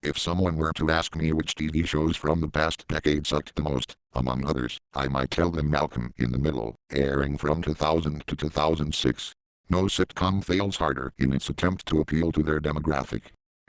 If someone were to ask me which TV shows from the past decade sucked the most, among others, I might tell them Malcolm in the Middle, airing from 2000 to 2006. No sitcom fails harder in its attempt to appeal to their demographic.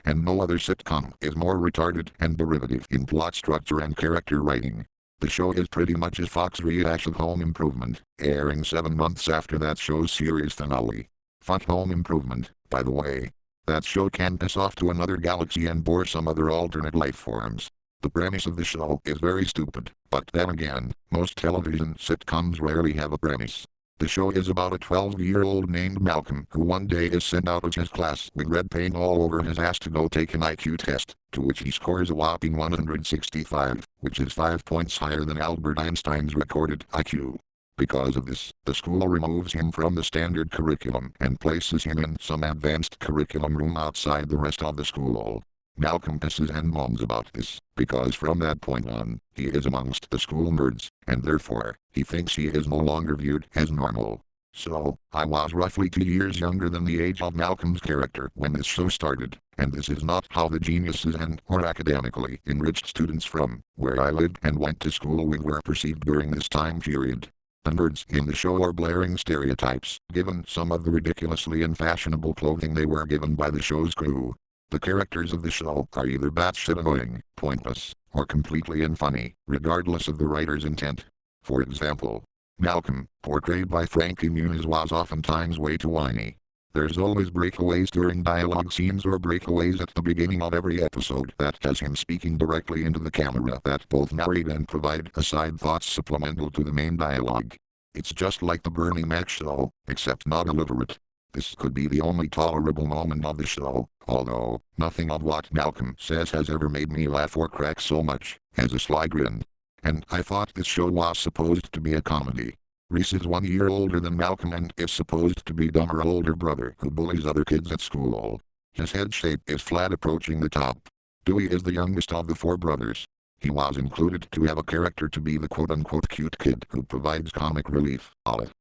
And no other sitcom is more retarded and derivative in plot structure and character writing. The show is pretty much a Fox rehash of Home Improvement, airing 7 months after that show's series finale. Fuck Home Improvement, by the way. That show can piss off to another galaxy and bore some other alternate life forms. The premise of the show is very stupid, but then again, most television sitcoms rarely have a premise. The show is about a 12-year-old named Malcolm who one day is sent out of his class with red paint all over his ass to go take an IQ test, to which he scores a whopping 165, which is 5 points higher than Albert Einstein's recorded IQ. Because of this, the school removes him from the standard curriculum and places him in some advanced curriculum room outside the rest of the school. Malcolm pisses and moans about this, because from that point on, he is amongst the school nerds, and therefore, he thinks he is no longer viewed as normal. So, I was roughly 2 years younger than the age of Malcolm's character when this show started, and this is not how the geniuses or academically enriched students from where I lived and went to school with were perceived during this time period. The nerds in the show are blaring stereotypes, given some of the ridiculously unfashionable clothing they were given by the show's crew. The characters of the show are either batshit annoying, pointless, or completely unfunny, regardless of the writer's intent. For example, Malcolm, portrayed by Frankie Muniz, was oftentimes way too whiny. There's always breakaways during dialogue scenes or breakaways at the beginning of every episode that has him speaking directly into the camera that both narrate and provide aside thoughts supplemental to the main dialogue. It's just like the Bernie Mac show, except not illiterate. This could be the only tolerable moment of the show, although nothing of what Malcolm says has ever made me laugh or crack so much as a sly grin. And I thought this show was supposed to be a comedy. Reese is 1 year older than Malcolm and is supposed to be dumber older brother who bullies other kids at school. His head shape is flat approaching the top. Dewey is the youngest of the 4 brothers. He was included to have a character to be the quote-unquote cute kid who provides comic relief,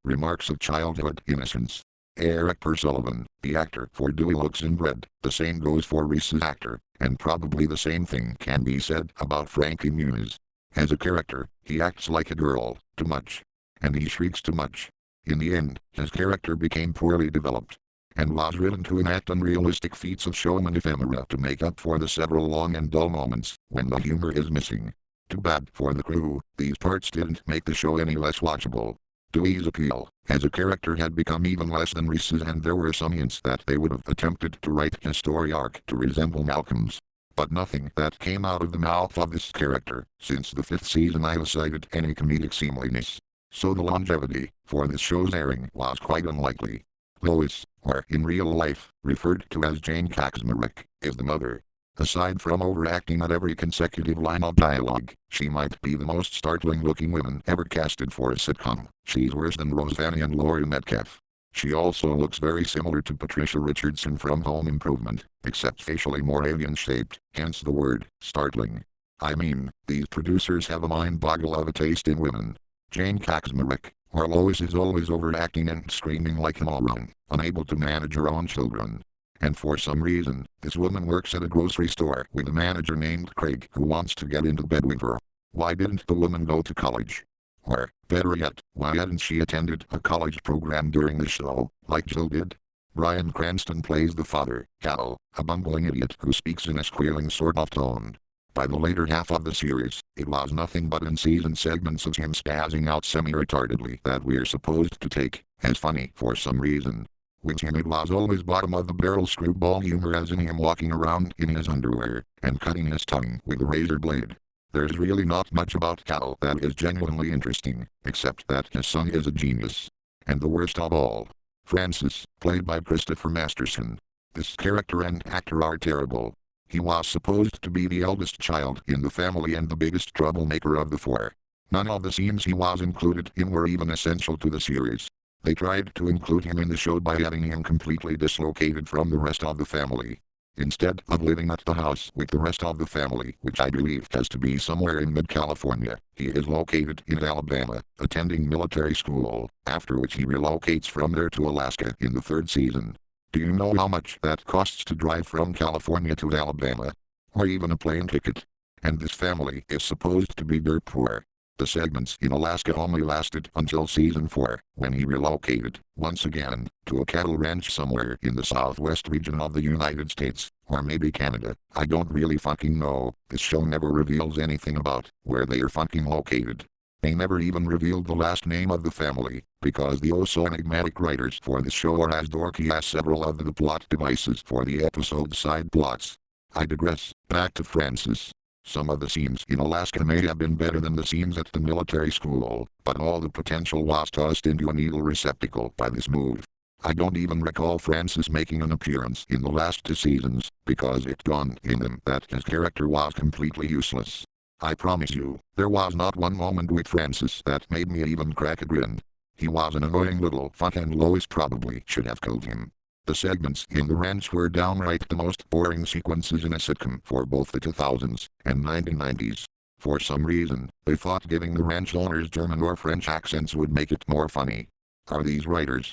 remarks of childhood innocence. Eric Pursullivan, the actor for Dewey, looks inbred. The same goes for Reese's actor, and probably the same thing can be said about Frankie Muniz. As a character, he acts like a girl, too much. And he shrieks too much. In the end, his character became poorly developed, and was written to enact unrealistic feats of showman ephemera to make up for the several long and dull moments when the humor is missing. Too bad for the crew, these parts didn't make the show any less watchable. Dewey's appeal as a character had become even less than Reese's, and there were some hints that they would have attempted to write his story arc to resemble Malcolm's. But nothing that came out of the mouth of this character since the 5th season elicited any comedic seemliness. So the longevity for this show's airing was quite unlikely. Lois, or in real life, referred to as Jane Kaczmarek, is the mother. Aside from overacting at every consecutive line of dialogue, she might be the most startling-looking woman ever casted for a sitcom. She's worse than Roseanne and Laurie Metcalf. She also looks very similar to Patricia Richardson from Home Improvement, except facially more alien-shaped, hence the word startling. I mean, these producers have a mind-boggle of a taste in women. Jane Kaczmarek, or Lois, is always overacting and screaming like a moron, unable to manage her own children. And for some reason, this woman works at a grocery store with a manager named Craig who wants to get into bed with her. Why didn't the woman go to college? Or, better yet, why hadn't she attended a college program during the show, like Jill did? Bryan Cranston plays the father, Cal, a bumbling idiot who speaks in a squealing sort of tone. By the later half of the series, it was nothing but in-season segments of him spazzing out semi-retardedly that we're supposed to take as funny for some reason. With him it was always bottom-of-the-barrel screwball humor, as in him walking around in his underwear and cutting his tongue with a razor blade. There's really not much about Cal that is genuinely interesting, except that his son is a genius. And the worst of all, Francis, played by Christopher Masterson. This character and actor are terrible. He was supposed to be the eldest child in the family and the biggest troublemaker of the 4. None of the scenes he was included in were even essential to the series. They tried to include him in the show by having him completely dislocated from the rest of the family. Instead of living at the house with the rest of the family, which I believe has to be somewhere in mid-California, he is located in Alabama, attending military school, after which he relocates from there to Alaska in the 3rd season. Do you know how much that costs to drive from California to Alabama? or even a plane ticket. And this family is supposed to be dirt poor. The segments in Alaska only lasted until season 4, when he relocated, once again, to a cattle ranch somewhere in the southwest region of the United States, or maybe Canada. I don't really fucking know. This show never reveals anything about where they are fucking located. They never even revealed the last name of the family, because the oh-so enigmatic writers for this show are as dorky as several of the plot devices for the episode's side plots. I digress. Back to Francis. Some of the scenes in Alaska may have been better than the scenes at the military school, but all the potential was tossed into a needle receptacle by this move. I don't even recall Francis making an appearance in the last 2 seasons, because it dawned in them that his character was completely useless. I promise you, there was not one moment with Francis that made me even crack a grin. He was an annoying little fuck and Lois probably should have killed him. The segments in the ranch were downright the most boring sequences in a sitcom for both the 2000s and 1990s. For some reason, they thought giving the ranch owners German or French accents would make it more funny. Are these writers,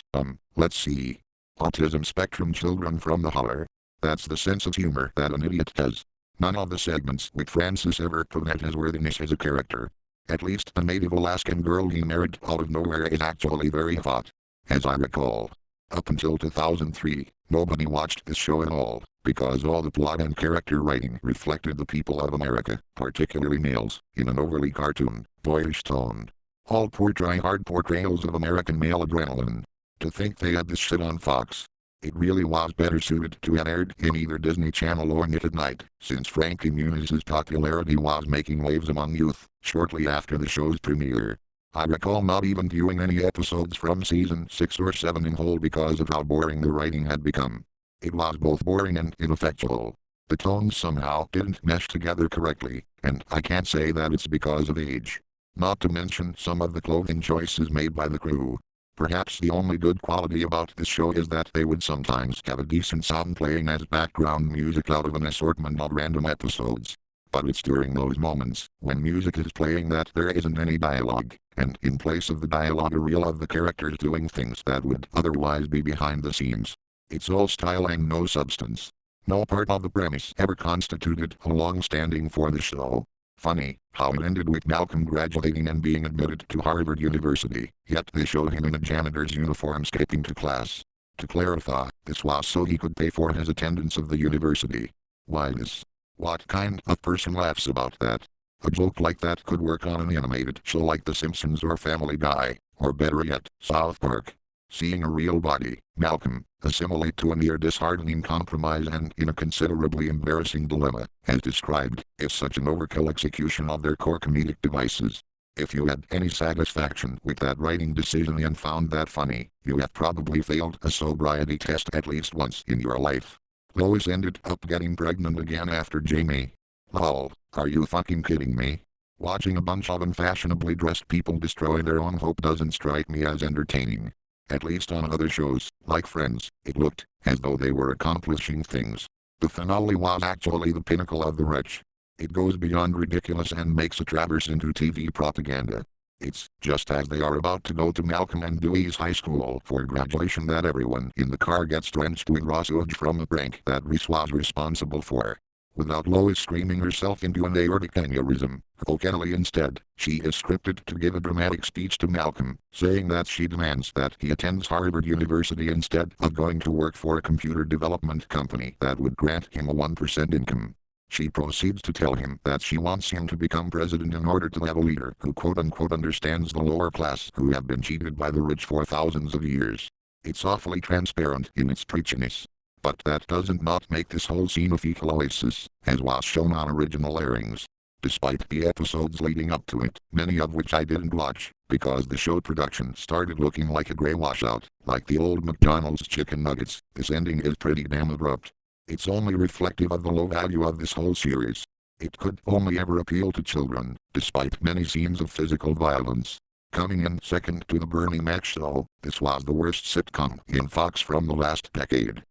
let's see. Autism spectrum children from the holler? That's the sense of humor that an idiot has. None of the segments with Francis ever prevent his worthiness as a character. At least the native Alaskan girl he married out of nowhere is actually very hot. As I recall. Up until 2003, nobody watched this show at all, because all the plot and character writing reflected the people of America, particularly males, in an overly cartoon, boyish tone. All poor try-hard portrayals of American male adrenaline. To think they had this shit on Fox. It really was better suited to have aired in either Disney Channel or Nick at Night, since Frankie Muniz's popularity was making waves among youth, shortly after the show's premiere. I recall not even viewing any episodes from season 6 or 7 in whole because of how boring the writing had become. It was both boring and ineffectual. The tones somehow didn't mesh together correctly, and I can't say that it's because of age. Not to mention some of the clothing choices made by the crew. Perhaps the only good quality about this show is that they would sometimes have a decent song playing as background music out of an assortment of random episodes. But it's during those moments, when music is playing, that there isn't any dialogue, and in place of the dialogue a reel of the characters doing things that would otherwise be behind the scenes. It's all style and no substance. No part of the premise ever constituted a long-standing for the show. Funny how it ended with Malcolm graduating and being admitted to Harvard University, yet they showed him in a janitor's uniform skipping to class. To clarify, this was so he could pay for his attendance of the university. Why this? What kind of person laughs about that? A joke like that could work on an animated show like The Simpsons or Family Guy, or better yet, South Park. Seeing a real body, Malcolm, assimilate to a near disheartening compromise and in a considerably embarrassing dilemma, as described, is such an overkill execution of their core comedic devices. If you had any satisfaction with that writing decision and found that funny, you have probably failed a sobriety test at least once in your life. Lois ended up getting pregnant again after Jamie. Lol, are you fucking kidding me? Watching a bunch of unfashionably dressed people destroy their own hope doesn't strike me as entertaining. At least on other shows, like Friends, it looked as though they were accomplishing things. The finale was actually the pinnacle of the wretch. It goes beyond ridiculous and makes a traverse into TV propaganda. It's just as they are about to go to Malcolm and Dewey's high school for graduation that everyone in the car gets drenched with raw sewage from a prank that Reese was responsible for. Without Lois screaming herself into an aortic aneurysm, O'Kelly instead, she is scripted to give a dramatic speech to Malcolm, saying that she demands that he attends Harvard University instead of going to work for a computer development company that would grant him a 1% income. She proceeds to tell him that she wants him to become president in order to have a leader who quote-unquote understands the lower class who have been cheated by the rich for thousands of years. It's awfully transparent in its preachiness. But that doesn't not make this whole scene a fecal oasis, as was shown on original airings. Despite the episodes leading up to it, many of which I didn't watch, because the show production started looking like a grey washout, like the old McDonald's chicken nuggets, this ending is pretty damn abrupt. It's only reflective of the low value of this whole series. It could only ever appeal to children, despite many scenes of physical violence. Coming in second to the Bernie Mac show, this was the worst sitcom in Fox from the last decade.